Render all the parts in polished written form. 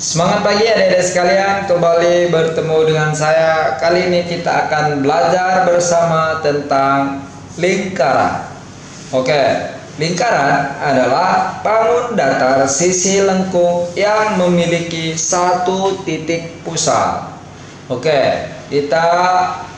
Semangat pagi adik-adik sekalian, kembali bertemu dengan saya. Kali ini kita akan belajar bersama tentang lingkaran. Oke, lingkaran adalah bangun datar sisi lengkung yang memiliki satu titik pusat. Oke, kita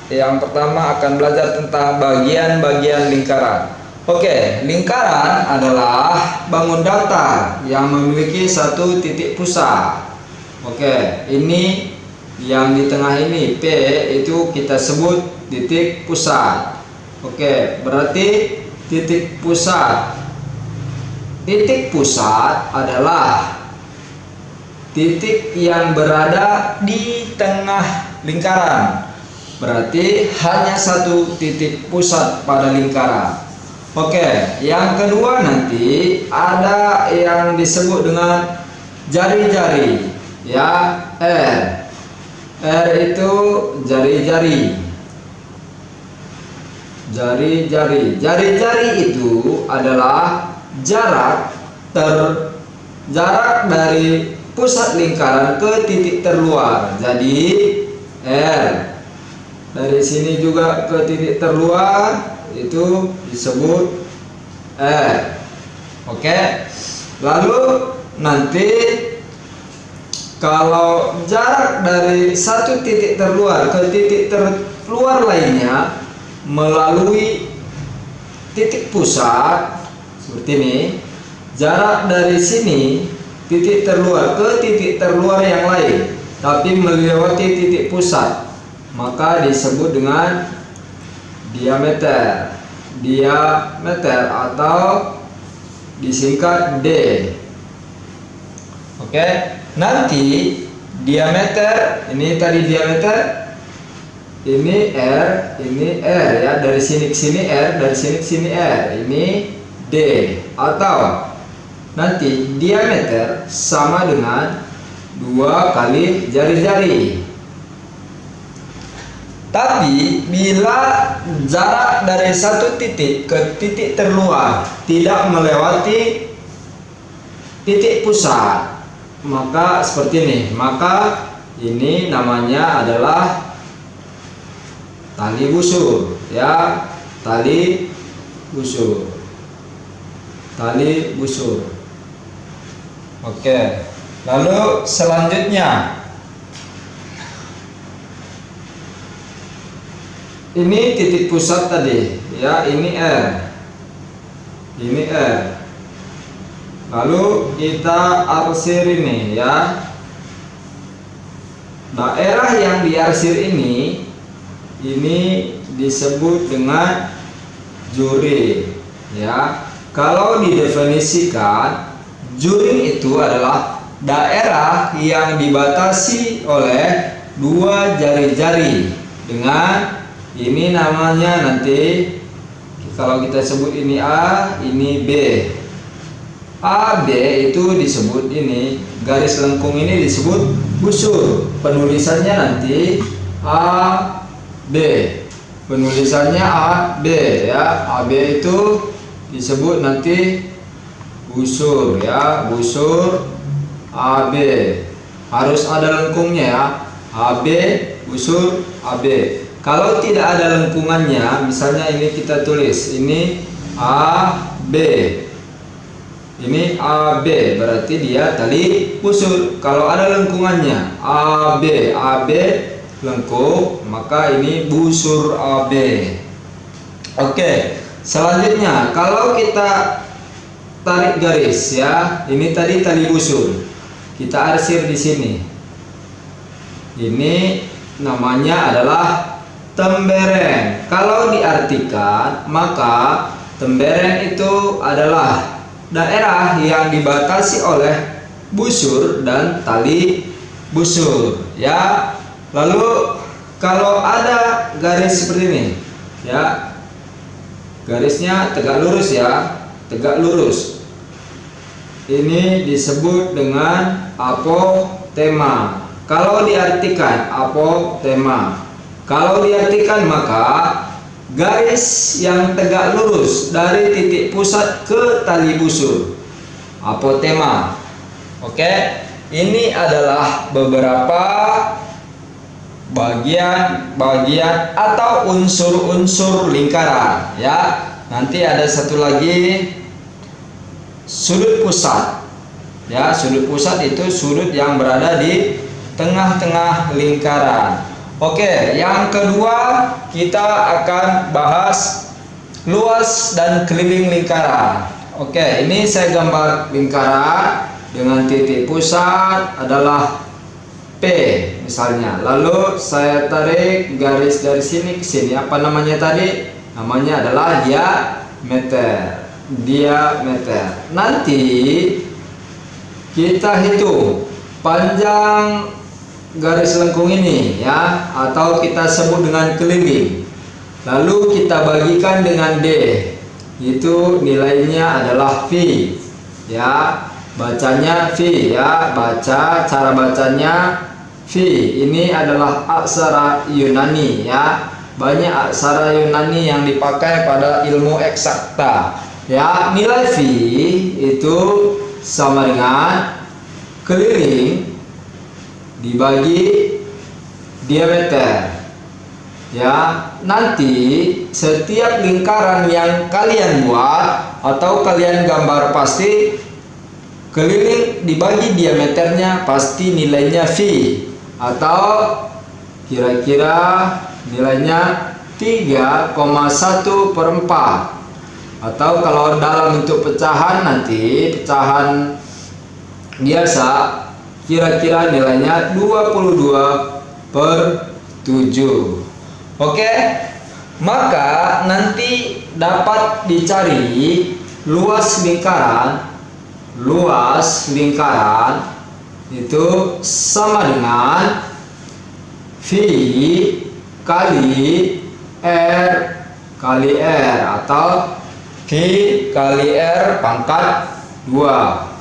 yang pertama akan belajar tentang bagian-bagian lingkaran. Oke, lingkaran adalah bangun datar yang memiliki satu titik pusat. Oke, ini yang di tengah ini P itu kita sebut titik pusat. Oke, berarti titik pusat. Titik pusat adalah titik yang berada di tengah lingkaran. Berarti hanya satu titik pusat pada lingkaran. Oke, yang kedua nanti ada yang disebut dengan jari-jari. Ya, R itu jari-jari. Jari-jari itu adalah jarak dari pusat lingkaran ke titik terluar. Jadi R dari sini juga ke titik terluar itu disebut R. Oke. Lalu nanti kalau jarak dari satu titik terluar ke titik terluar lainnya melalui titik pusat seperti ini, jarak dari sini titik terluar ke titik terluar yang lain tapi melewati titik pusat, maka disebut dengan diameter atau disingkat D. Oke, nanti diameter ini tadi diameter, ini R ya, dari sini ke sini R, dari sini ke sini R, ini D, atau nanti diameter sama dengan 2 kali jari-jari. Tapi bila jarak dari satu titik ke titik terluar tidak melewati titik pusat, maka seperti ini. Maka ini namanya adalah tali busur, ya, tali busur. Oke. Lalu selanjutnya ini titik pusat tadi, ya, ini R. Lalu kita arsir ini, ya. Daerah yang diarsir ini disebut dengan juring, ya. Kalau didefinisikan, juring itu adalah daerah yang dibatasi oleh 2 jari-jari dengan ini namanya nanti kalau kita sebut ini A, ini B. AB itu disebut ini, garis lengkung ini disebut busur. Penulisannya nanti AB. Penulisannya AB, ya. AB itu disebut nanti busur, ya, busur AB. Harus ada lengkungnya, ya. AB, busur AB. Kalau tidak ada lengkungannya, misalnya ini kita tulis ini AB. Ini AB, berarti dia tali busur. Kalau ada lengkungannya AB lengkung, maka ini busur AB. Oke, selanjutnya kalau kita tarik garis, ya, ini tadi tali busur. Kita arsir di sini. Ini namanya adalah tembereng. Kalau diartikan, maka tembereng itu adalah daerah yang dibatasi oleh busur dan tali busur, ya. Lalu kalau ada garis seperti ini, ya, garisnya tegak lurus, ya, tegak lurus, ini disebut dengan apotema. Kalau diartikan apotema, kalau diartikan maka garis yang tegak lurus dari titik pusat ke tali busur, apotema. Oke. ini adalah beberapa bagian-bagian atau unsur-unsur lingkaran ya. Nanti ada satu lagi sudut pusat ya. Sudut pusat itu sudut yang berada di tengah-tengah lingkaran. Oke, yang kedua kita akan bahas luas dan keliling lingkaran. Oke, ini saya gambar lingkaran dengan titik pusat adalah P misalnya. Lalu saya tarik garis dari sini ke sini. Apa namanya tadi? Namanya adalah diameter. Nanti kita hitung panjang garis lengkung ini ya, atau kita sebut dengan keliling. Lalu kita bagikan dengan D, itu nilainya adalah V ya, bacanya V ya, cara bacanya V. Ini adalah aksara Yunani ya, banyak aksara Yunani yang dipakai pada ilmu eksakta ya. Nilai V itu sama dengan keliling dibagi diameter ya. Nanti setiap lingkaran yang kalian buat atau kalian gambar, pasti keliling dibagi diameternya pasti nilainya V, atau kira-kira nilainya 3,1/4. Atau kalau dalam bentuk pecahan, nanti pecahan biasa kira-kira nilainya 22/7. Oke, maka nanti dapat dicari luas lingkaran itu sama dengan V kali R atau V kali R pangkat 2.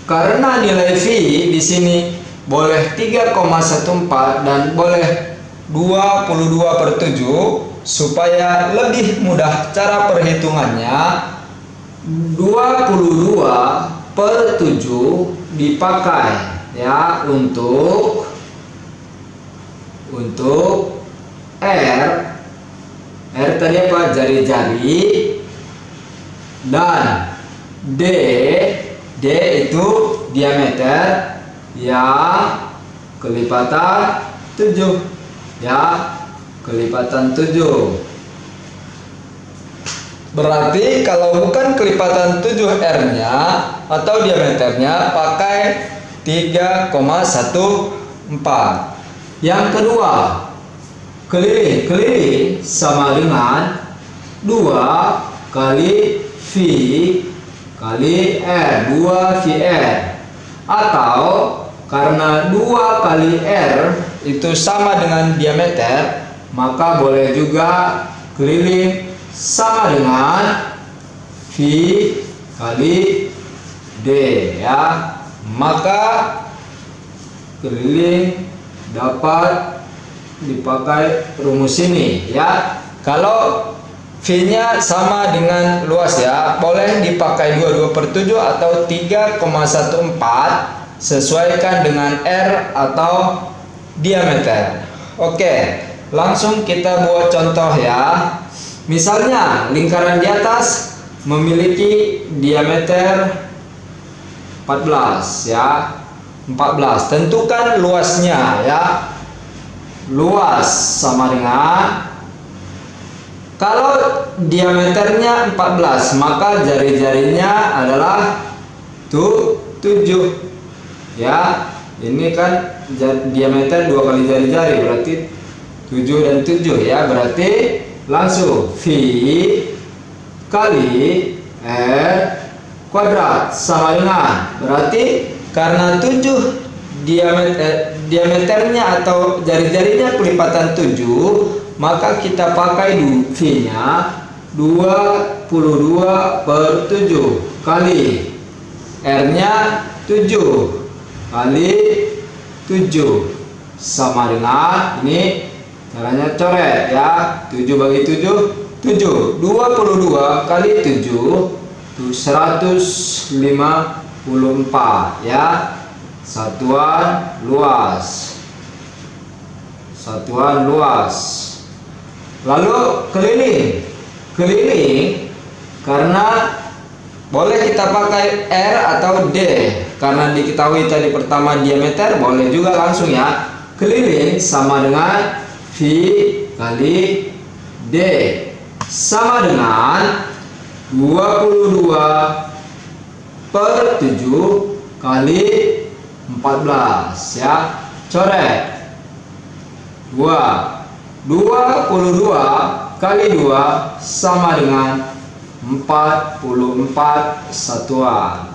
Karena nilai V di sini boleh 3,14 dan boleh 22/7, supaya lebih mudah cara perhitungannya, 22/7 dipakai ya untuk R tadi apa, jari-jari, dan D itu diameter yang kelipatan 7 ya, kelipatan 7. Berarti kalau bukan kelipatan 7 R nya atau diameternya, pakai 3,14. Yang kedua, keliling sama dengan 2 kali V kali R, 2VR. Atau karena 2 kali R itu sama dengan diameter, maka boleh juga keliling sama dengan V kali D ya. Maka keliling dapat dipakai rumus ini ya. Kalau V-nya sama dengan luas ya, boleh dipakai 22/7 atau 3,14, sesuaikan dengan R atau diameter. Oke, langsung kita buat contoh ya. Misalnya lingkaran di atas memiliki diameter 14 ya. 14. Tentukan luasnya ya. Luas sama dengan, kalau diameternya 14, maka jari-jarinya adalah 7 ya. Ini kan diameter 2 kali jari-jari, berarti 7 dan 7 ya. Berarti langsung V kali R kuadrat sama dengan, berarti karena 7 diameternya atau jari-jarinya kelipatan 7, maka kita pakai V-nya 22/7 kali R-nya 7 kali 7 sama dengan, ini caranya coret ya, 7 bagi 7 22 kali 7 Tuh 154 ya. Satuan luas. Satuan luas. Lalu keliling. Keliling karena boleh kita pakai R atau D. Karena diketahui tadi pertama diameter, boleh juga langsung ya. Keliling sama dengan V kali D sama dengan 22/7 kali 14 ya. Coret 22 kali 2 sama dengan 44 satuan.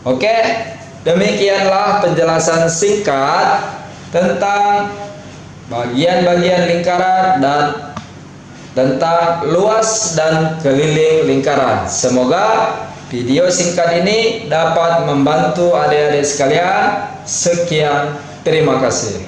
Oke, demikianlah penjelasan singkat tentang bagian-bagian lingkaran dan tentang luas dan keliling lingkaran. Semoga video singkat ini dapat membantu adik-adik sekalian. Sekian, terima kasih.